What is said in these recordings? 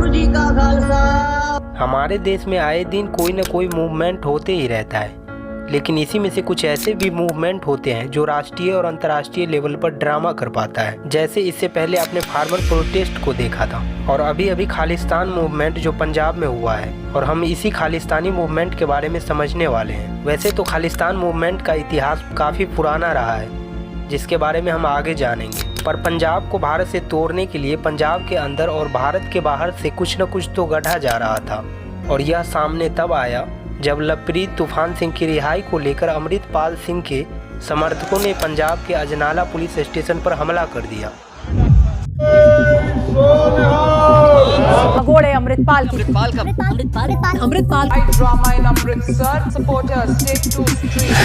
वाहिगुरु जी का खालसा। हमारे देश में आए दिन कोई न कोई मूवमेंट होते ही रहता है, लेकिन इसी में से कुछ ऐसे भी मूवमेंट होते हैं जो राष्ट्रीय और अंतर्राष्ट्रीय लेवल पर ड्रामा कर पाता है। जैसे इससे पहले आपने फार्मर प्रोटेस्ट को देखा था, और अभी अभी खालिस्तान मूवमेंट जो पंजाब में हुआ है, और हम इसी खालिस्तानी मूवमेंट के बारे में समझने वाले हैं। वैसे तो खालिस्तान मूवमेंट का इतिहास काफ़ी पुराना रहा है, जिसके बारे में हम आगे जानेंगे। पर पंजाब को भारत से तोड़ने के लिए पंजाब के अंदर और भारत के बाहर से कुछ न कुछ तो गढ़ा जा रहा था, और यह सामने तब आया जब लवप्रीत तूफान सिंह की रिहाई को लेकर अमृतपाल सिंह के समर्थकों ने पंजाब के अजनाला पुलिस स्टेशन पर हमला कर दिया। भगोड़े Amritpal drama in Amritsar supporters take to street.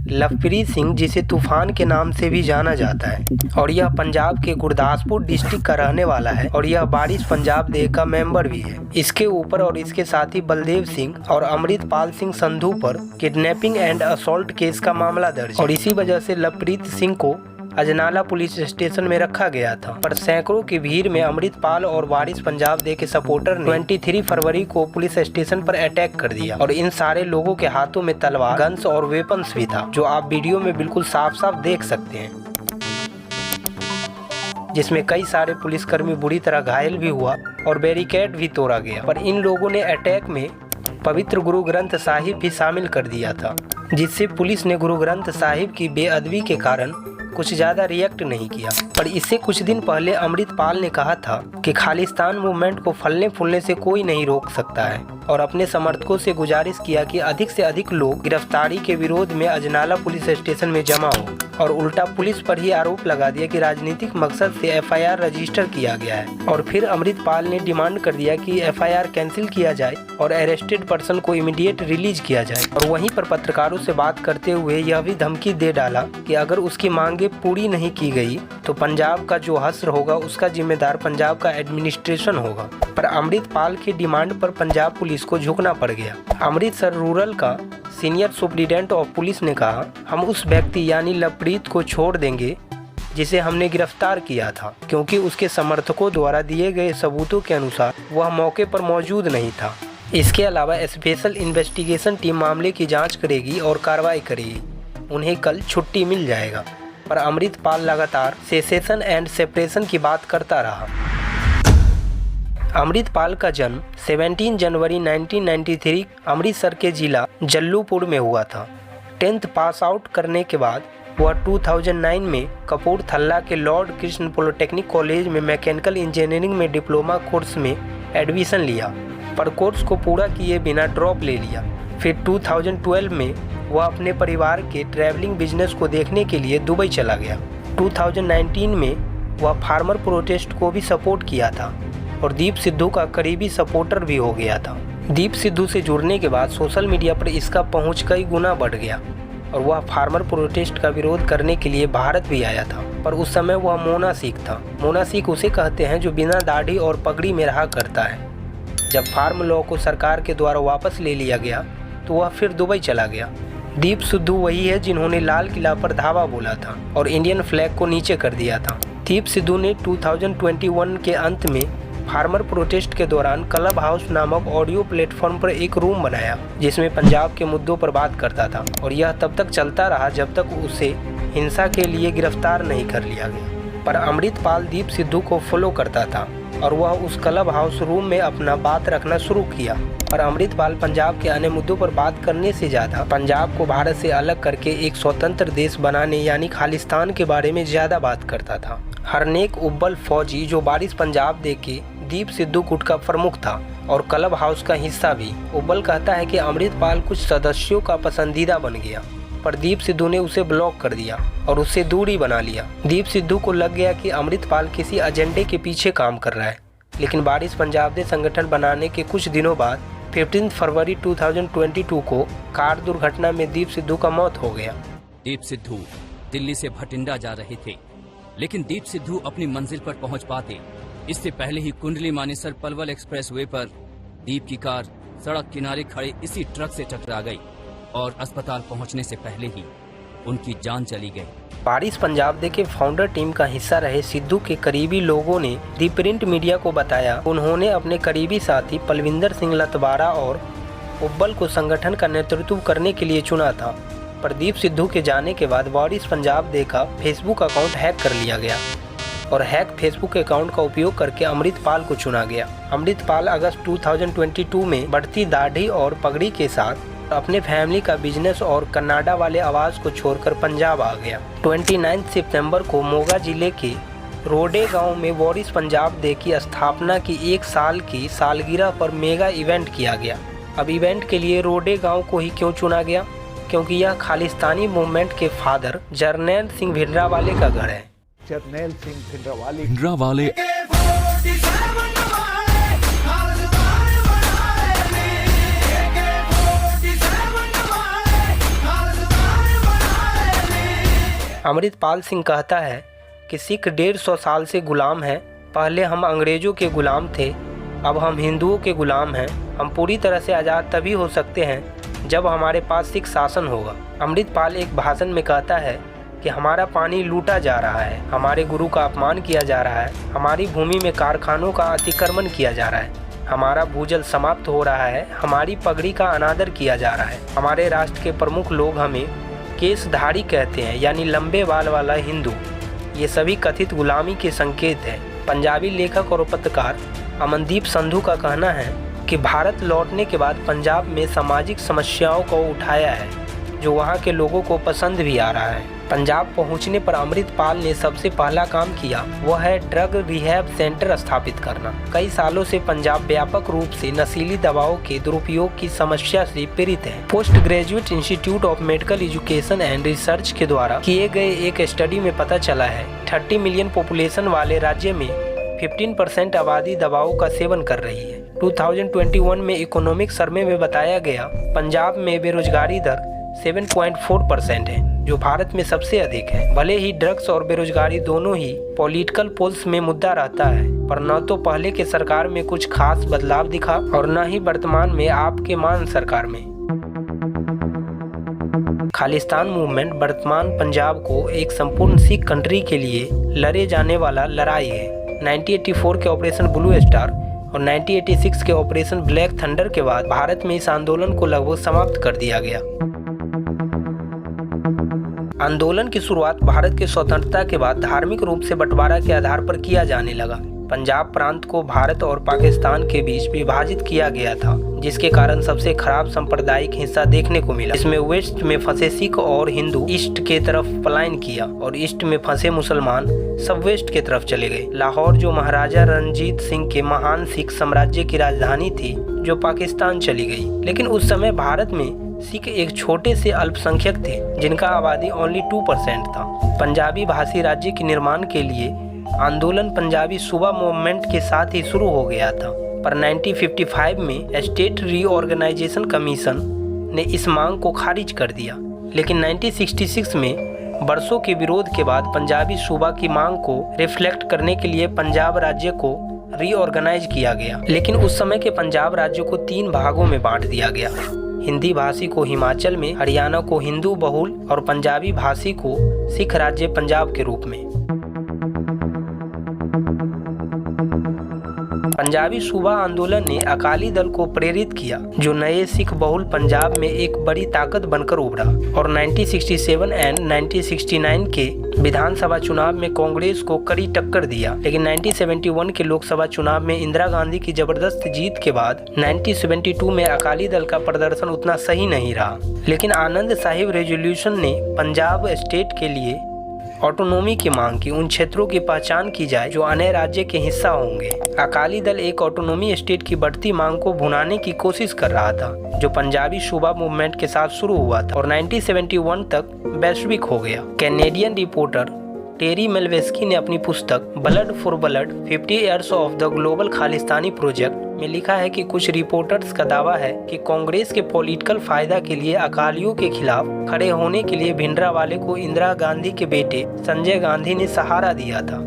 Lovepreet Singh, जिसे तूफान के नाम से भी जाना जाता है, और यह पंजाब के गुरदासपुर डिस्ट्रिक्ट का रहने वाला है, और यह बारिश पंजाब देह का मेंबर भी है। इसके ऊपर और इसके साथी बलदेव सिंह और अमृतपाल सिंह संधू पर किडनैपिंग एंड असॉल्ट केस का मामला दर्ज, और इसी वजह से लवप्रीत सिंह को अजनाला पुलिस स्टेशन में रखा गया था। पर सैकड़ों की भीड़ में अमृतपाल और वारिस पंजाब दे के सपोर्टर ने 23 फरवरी को पुलिस स्टेशन पर अटैक कर दिया, और इन सारे लोगों के हाथों में तलवार, गन्स और वेपन्स भी था, जो आप वीडियो में बिल्कुल साफ साफ देख सकते हैं, जिसमें कई सारे पुलिसकर्मी बुरी तरह घायल भी हुआ और बैरिकेड भी तोड़ा गया। पर इन लोगों ने अटैक में पवित्र गुरु ग्रंथ साहिब भी शामिल कर दिया था, जिससे पुलिस ने गुरु ग्रंथ साहिब की बेअदबी के कारण कुछ ज्यादा रिएक्ट नहीं किया। पर इससे कुछ दिन पहले अमृतपाल ने कहा था कि खालिस्तान मूवमेंट को फलने फूलने से कोई नहीं रोक सकता है, और अपने समर्थकों से गुजारिश किया कि अधिक से अधिक लोग गिरफ्तारी के विरोध में अजनाला पुलिस स्टेशन में जमा हो, और उल्टा पुलिस पर ही आरोप लगा दिया कि राजनीतिक मकसद से एफआईआर रजिस्टर किया गया है। और फिर अमृतपाल ने डिमांड कर दिया कि एफआईआर कैंसिल किया जाए और अरेस्टेड पर्सन को इमीडिएट रिलीज किया जाए, और वहीं पर पत्रकारों से बात करते हुए यह भी धमकी दे डाला कि अगर उसकी मांगे पूरी नहीं की गई तो पंजाब का जो हश्र होगा उसका जिम्मेदार पंजाब का एडमिनिस्ट्रेशन होगा। पर अमृतपाल की डिमांड पर पंजाब पुलिस को झुकना पड़ गया। अमृतसर रूरल का सीनियर सुप्रीडेंट ऑफ पुलिस ने कहा, हम उस व्यक्ति यानी लवप्रीत को छोड़ देंगे जिसे हमने गिरफ्तार किया था, क्योंकि उसके समर्थकों द्वारा दिए गए सबूतों के अनुसार वह मौके पर मौजूद नहीं था। इसके अलावा स्पेशल इन्वेस्टिगेशन टीम मामले की जांच करेगी और कार्रवाई करेगी। उन्हें कल छुट्टी मिल जाएगा। पर अमृतपाल लगातार सेसेशन एंड सेपरेशन की बात करता रहा। अमृतपाल का जन्म 17 जनवरी 1993 अमृतसर के जिला जल्लूपुर में हुआ था। 10th पास आउट करने के बाद वह 2009 में कपूरथला के लॉर्ड कृष्ण पॉलिटेक्निक कॉलेज में मैकेनिकल इंजीनियरिंग में डिप्लोमा कोर्स में एडमिशन लिया, पर कोर्स को पूरा किए बिना ड्रॉप ले लिया। फिर 2012 में वह अपने परिवार के ट्रैवलिंग बिजनेस को देखने के लिए दुबई चला गया। 2019 में वह फार्मर प्रोटेस्ट को भी सपोर्ट किया था, और दीप सिद्धू का करीबी सपोर्टर भी हो गया था। दीप सिद्धू से जुड़ने के बाद सोशल मीडिया पर इसका पहुंच कई गुना बढ़ गया, और वह फार्मर प्रोटेस्ट का विरोध करने के लिए भारत भी आया था। पर उस समय वह मोना सिख था। मोना सिख उसे कहते हैं जो बिना दाढ़ी और पगड़ी में रहा करता है। जब फार्म लॉ को सरकार के द्वारा वापस ले लिया गया तो वह फिर दुबई चला गया। दीप सिद्धू वही है जिन्होंने लाल किला पर धावा बोला था और इंडियन फ्लैग को नीचे कर दिया था। दीप सिद्धू ने 2021 के अंत में फार्मर प्रोटेस्ट के दौरान क्लब हाउस नामक ऑडियो प्लेटफॉर्म पर एक रूम बनाया, जिसमें पंजाब के मुद्दों पर बात करता था, और यह तब तक चलता रहा जब तक उसे हिंसा के लिए गिरफ्तार नहीं कर लिया गया। पर अमृतपाल दीप सिद्धू को फॉलो करता था, और वह उस क्लब हाउस रूम में अपना बात रखना शुरू किया। पर अमृतपाल पंजाब के अन्य मुद्दों पर बात करने से ज़्यादा पंजाब को भारत से अलग करके एक स्वतंत्र देश बनाने यानी खालिस्तान के बारे में ज़्यादा बात करता था। हरनेक उब्बल फौजी, जो बारिश पंजाब दे के दीप सिद्धू गुट का प्रमुख था और क्लब हाउस का हिस्सा भी, उब्बल कहता है कि अमृतपाल कुछ सदस्यों का पसंदीदा बन गया, पर दीप सिद्धू ने उसे ब्लॉक कर दिया और उससे दूरी बना लिया। दीप सिद्धू को लग गया कि अमृतपाल किसी एजेंडे के पीछे काम कर रहा है। लेकिन बारिश पंजाब दे संगठन बनाने के कुछ दिनों बाद 15 फरवरी 2022 को कार दुर्घटना में दीप सिद्धू का मौत हो गया। दीप सिद्धू दिल्ली से भटिंडा जा रहे थे, लेकिन दीप सिद्धू अपनी मंजिल पर पहुंच पाते इससे पहले ही कुंडली मानेसर पलवल एक्सप्रेसवे पर दीप की कार सड़क किनारे खड़े इसी ट्रक से टकरा गई और अस्पताल पहुंचने से पहले ही उनकी जान चली गई। वारिस पंजाब दे के फाउंडर टीम का हिस्सा रहे सिद्धू के करीबी लोगों ने दी प्रिंट मीडिया को बताया उन्होंने अपने करीबी साथी पलविंदर सिंह लतवारा और उब्बल को संगठन का नेतृत्व करने के लिए चुना था। प्रदीप सिद्धू के जाने के बाद वारिस पंजाब दे का फेसबुक अकाउंट हैक कर लिया गया और हैक फेसबुक अकाउंट का उपयोग करके अमृतपाल को चुना गया। अमृतपाल अगस्त 2022 में बढ़ती दाढ़ी और पगड़ी के साथ अपने फैमिली का बिजनेस और कनाडा वाले आवाज़ को छोड़कर पंजाब आ गया। 29 सितंबर को मोगा जिले के रोडे गांव में वारिस पंजाब दे की स्थापना की 1 साल की सालगिरह पर मेगा इवेंट किया गया। अब इवेंट के लिए रोडे गांव को ही क्यों चुना गया? क्योंकि यह खालिस्तानी मूवमेंट के फादर जरनैल सिंह भिंडरावाले का घर है। जरनैल सिंह भिंडरावाले अमृतपाल सिंह कहता है कि सिख 150 साल से गुलाम हैं। पहले हम अंग्रेजों के गुलाम थे, अब हम हिंदुओं के गुलाम हैं। हम पूरी तरह से आज़ाद तभी हो सकते हैं जब हमारे पास सिख शासन होगा। अमृतपाल एक भाषण में कहता है कि हमारा पानी लूटा जा रहा है, हमारे गुरु का अपमान किया जा रहा है, हमारी भूमि में कारखानों का अतिक्रमण किया जा रहा है, हमारा भूजल समाप्त हो रहा है, हमारी पगड़ी का अनादर किया जा रहा है, हमारे राष्ट्र के प्रमुख लोग हमें केसधारी कहते हैं, यानी लंबे बाल वाला हिंदू। ये सभी कथित गुलामी के संकेत हैं। पंजाबी लेखक और पत्रकार अमनदीप संधू का कहना है कि भारत लौटने के बाद पंजाब में सामाजिक समस्याओं को उठाया है जो वहाँ के लोगों को पसंद भी आ रहा है। पंजाब पहुँचने पर अमृतपाल ने सबसे पहला काम किया वह है ड्रग रिहैब सेंटर स्थापित करना। कई सालों से पंजाब व्यापक रूप से नशीली दवाओं के दुरुपयोग की समस्या से पीड़ित है। Post graduate institute of medical education and research के द्वारा किए गए एक स्टडी में पता चला है 30 मिलियन पॉपुलेशन वाले राज्य में 15% आबादी दवाओं का सेवन कर रही है। 2021 में इकोनॉमिक सर्वे में बताया गया पंजाब में बेरोजगारी दर 7.4% है जो भारत में सबसे अधिक है। भले ही ड्रग्स और बेरोजगारी दोनों ही पॉलिटिकल पोल्स में मुद्दा रहता है, पर न तो पहले के सरकार में कुछ खास बदलाव दिखा और न ही वर्तमान में आपके मान सरकार में। खालिस्तान मूवमेंट वर्तमान पंजाब को एक संपूर्ण सिख कंट्री के लिए लड़े जाने वाला लड़ाई है। 1984 के ऑपरेशन ब्लू स्टार और 1986 के ऑपरेशन ब्लैक थंडर के बाद भारत में इस आंदोलन को लगभग समाप्त कर दिया गया। आंदोलन की शुरुआत भारत के स्वतंत्रता के बाद धार्मिक रूप से बंटवारा के आधार पर किया जाने लगा। पंजाब प्रांत को भारत और पाकिस्तान के बीच विभाजित किया गया था, जिसके कारण सबसे खराब सांप्रदायिक हिंसा देखने को मिला। इसमें वेस्ट में फंसे सिख और हिंदू ईस्ट के तरफ पलायन किया और ईस्ट में फंसे मुसलमान सब वेस्ट के तरफ चले गए। लाहौर जो महाराजा रणजीत सिंह के महान सिख साम्राज्य की राजधानी थी, जो पाकिस्तान चली गई। लेकिन उस समय भारत में सिख एक छोटे से अल्पसंख्यक थे जिनका आबादी ओनली 2% था। पंजाबी भाषी राज्य के निर्माण के लिए आंदोलन पंजाबी सूबा मूवमेंट के साथ ही शुरू हो गया था, पर 1955 में स्टेट रीऑर्गेनाइजेशन कमीशन ने इस मांग को खारिज कर दिया। लेकिन 1966 में बरसों के विरोध के बाद पंजाबी सूबा की मांग को रिफ्लेक्ट करने के लिए पंजाब राज्य को रीऑर्गेनाइज किया गया। लेकिन उस समय के पंजाब राज्य को 3 भागों में बांट दिया गया। हिंदी भाषी को हिमाचल में, हरियाणा को हिंदू बहुल और पंजाबी भाषी को सिख राज्य पंजाब के रूप में। पंजाबी सूबा आंदोलन ने अकाली दल को प्रेरित किया, जो नए सिख बहुल पंजाब में एक बड़ी ताकत बनकर उभरा और 1967 एंड 1969 के विधानसभा चुनाव में कांग्रेस को कड़ी टक्कर दिया। लेकिन 1971 के लोकसभा चुनाव में इंदिरा गांधी की जबरदस्त जीत के बाद 1972 में अकाली दल का प्रदर्शन उतना सही नहीं रहा। लेकिन आनंद साहिब रेजोल्यूशन ने पंजाब स्टेट के लिए ऑटोनॉमी की मांग की। उन क्षेत्रों की पहचान की जाए जो अन्य राज्य के हिस्सा होंगे। अकाली दल एक ऑटोनॉमी स्टेट की बढ़ती मांग को भुनाने की कोशिश कर रहा था, जो पंजाबी सूबा मूवमेंट के साथ शुरू हुआ था और 1971 तक वैश्विक हो गया। कैनेडियन रिपोर्टर टेरी मेल्वेस्की ने अपनी पुस्तक blood for blood 50 years of the global Khalistani project में लिखा है कि कुछ रिपोर्टर्स का दावा है कि कांग्रेस के पॉलिटिकल फायदा के लिए अकालियों के खिलाफ खड़े होने के लिए भिंडरावाले को इंदिरा गांधी के बेटे संजय गांधी ने सहारा दिया था।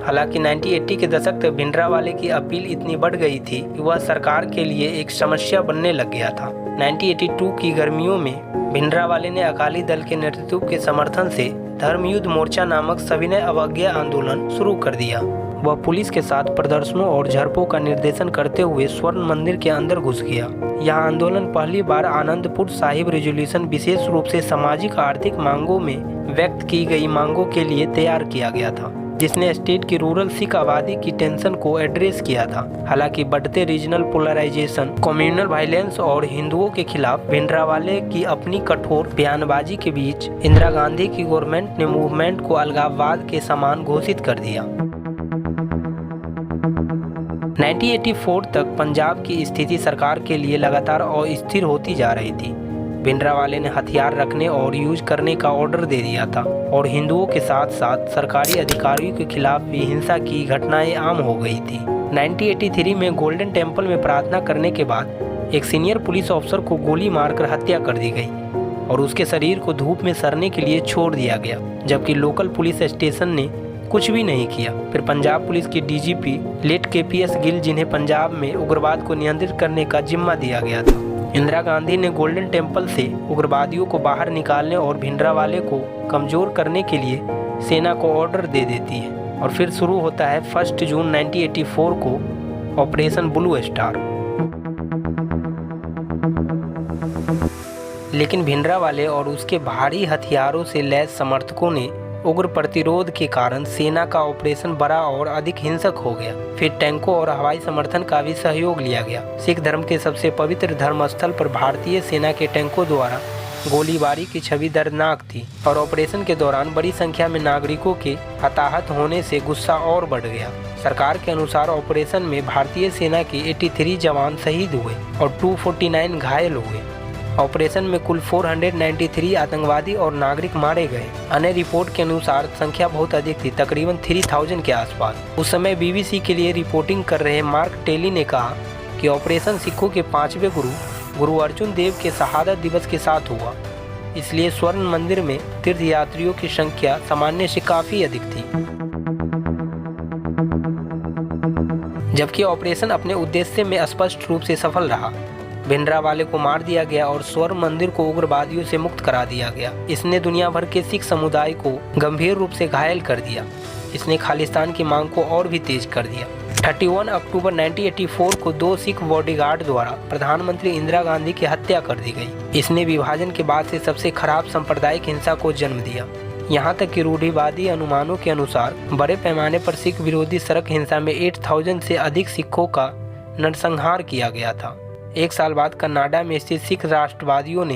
हालांकि 1980 के दशक तक भिंडरावाले की अपील इतनी बढ़ गई थी कि वह सरकार के लिए एक समस्या बनने लग गया था। 1982 की गर्मियों में भिंडरावाले ने अकाली दल के नेतृत्व के समर्थन से धर्मयुद्ध मोर्चा नामक सविनय अवज्ञा आंदोलन शुरू कर दिया। वह पुलिस के साथ प्रदर्शनों और झड़पों का निर्देशन करते हुए स्वर्ण मंदिर के अंदर घुस गया। यह आंदोलन पहली बार आनंदपुर साहिब रेजोल्यूशन विशेष रूप से सामाजिक आर्थिक मांगों में व्यक्त की गई मांगों के लिए तैयार किया गया था, जिसने स्टेट की रूरल सिख आबादी की टेंशन को एड्रेस किया था। हालांकि बढ़ते रीजनल पोलराइजेशन, कम्युनल वायलेंस और हिंदुओं के खिलाफ भिंडरावाले की अपनी कठोर बयानबाजी के बीच इंदिरा गांधी की गवर्नमेंट ने मूवमेंट को अलगाववाद के समान घोषित कर दिया। 1984 तक पंजाब की स्थिति सरकार के लिए लगातार अस्थिर होती जा रही थी। भिंडरावाले ने हथियार रखने और यूज करने का ऑर्डर दे दिया था और हिंदुओं के साथ साथ सरकारी अधिकारियों के खिलाफ भी हिंसा की घटनाएं आम हो गई थी। 1983 में गोल्डन टेम्पल में प्रार्थना करने के बाद एक सीनियर पुलिस ऑफिसर को गोली मारकर हत्या कर दी गई और उसके शरीर को धूप में सड़ने के लिए छोड़ दिया गया, जबकि लोकल पुलिस स्टेशन ने कुछ भी नहीं किया। फिर पंजाब पुलिस के डीजीपी लेट KPS गिल, जिन्हें पंजाब में उग्रवाद को नियंत्रित करने का जिम्मा दिया गया था। इंदिरा गांधी ने गोल्डन टेम्पल से उग्रवादियों को बाहर निकालने और भिंडरावाले को कमजोर करने के लिए सेना को ऑर्डर दे देती है और फिर शुरू होता है 1 जून 1984 को ऑपरेशन ब्लू स्टार। लेकिन भिंडरावाले और उसके भारी हथियारों से लैस समर्थकों ने उग्र प्रतिरोध के कारण सेना का ऑपरेशन बड़ा और अधिक हिंसक हो गया। फिर टैंकों और हवाई समर्थन का भी सहयोग लिया गया। सिख धर्म के सबसे पवित्र धर्मस्थल पर भारतीय सेना के टैंकों द्वारा गोलीबारी की छवि दर्दनाक थी और ऑपरेशन के दौरान बड़ी संख्या में नागरिकों के हताहत होने से गुस्सा और बढ़ गया। सरकार के अनुसार ऑपरेशन में भारतीय सेना के 83 जवान शहीद हुए और 249 घायल हुए। ऑपरेशन में कुल 493 आतंकवादी और नागरिक मारे गए। अन्य रिपोर्ट के अनुसार संख्या बहुत अधिक थी, तकरीबन 3000 के आसपास। उस समय BBC के लिए रिपोर्टिंग कर रहे मार्क टेली ने कहा कि ऑपरेशन सिखों के 5वें गुरु अर्जुन देव के शहादत दिवस के साथ हुआ, इसलिए स्वर्ण मंदिर में तीर्थयात्रियों की संख्या सामान्य से काफी अधिक थी। जबकि ऑपरेशन अपने उद्देश्य में स्पष्ट रूप से सफल रहा। भिंडरावाले को मार दिया गया और स्वर्ण मंदिर को उग्रवादियों से मुक्त करा दिया गया। इसने दुनिया भर के सिख समुदाय को गंभीर रूप से घायल कर दिया। इसने खालिस्तान की मांग को और भी तेज कर दिया। 31 अक्टूबर 1984 को 2 सिख बॉडीगार्ड द्वारा प्रधानमंत्री इंदिरा गांधी की हत्या कर दी गई। इसने विभाजन के बाद से सबसे खराब सांप्रदायिक हिंसा को जन्म दिया। यहाँ तक कि रूढ़िवादी अनुमानों के अनुसार बड़े पैमाने पर सिख विरोधी सड़क हिंसा में 8000 से अधिक सिखों का नरसंहार किया गया था। एक साल बाद कनाडा में स्थित सिख राष्ट्रवादियों ने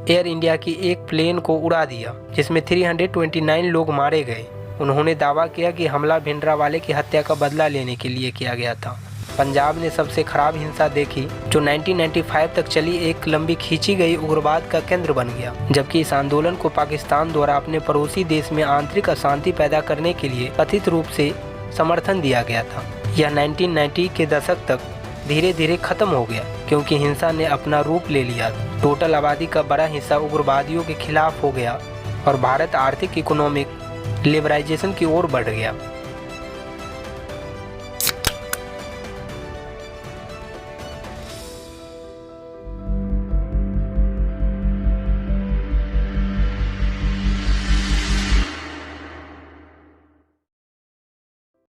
एयर इंडिया की एक प्लेन को उड़ा दिया, जिसमें 329 लोग मारे गए। उन्होंने दावा किया कि हमला भिंडरावाले की हत्या का बदला लेने के लिए किया गया था। पंजाब ने सबसे खराब हिंसा देखी, जो 1995 तक चली एक लंबी खींची गई उग्रवाद का केंद्र बन गया। जबकि इस आंदोलन को पाकिस्तान द्वारा अपने पड़ोसी देश में आंतरिक अशांति पैदा करने के लिए कथित रूप से समर्थन दिया गया था। यह 1990 के दशक तक धीरे धीरे खत्म हो गया, क्योंकि हिंसा ने अपना रूप ले लिया। टोटल आबादी का बड़ा हिस्सा उग्रवादियों के खिलाफ हो गया और भारत आर्थिक इकोनॉमिक लिबरलाइजेशन की ओर बढ़ गया।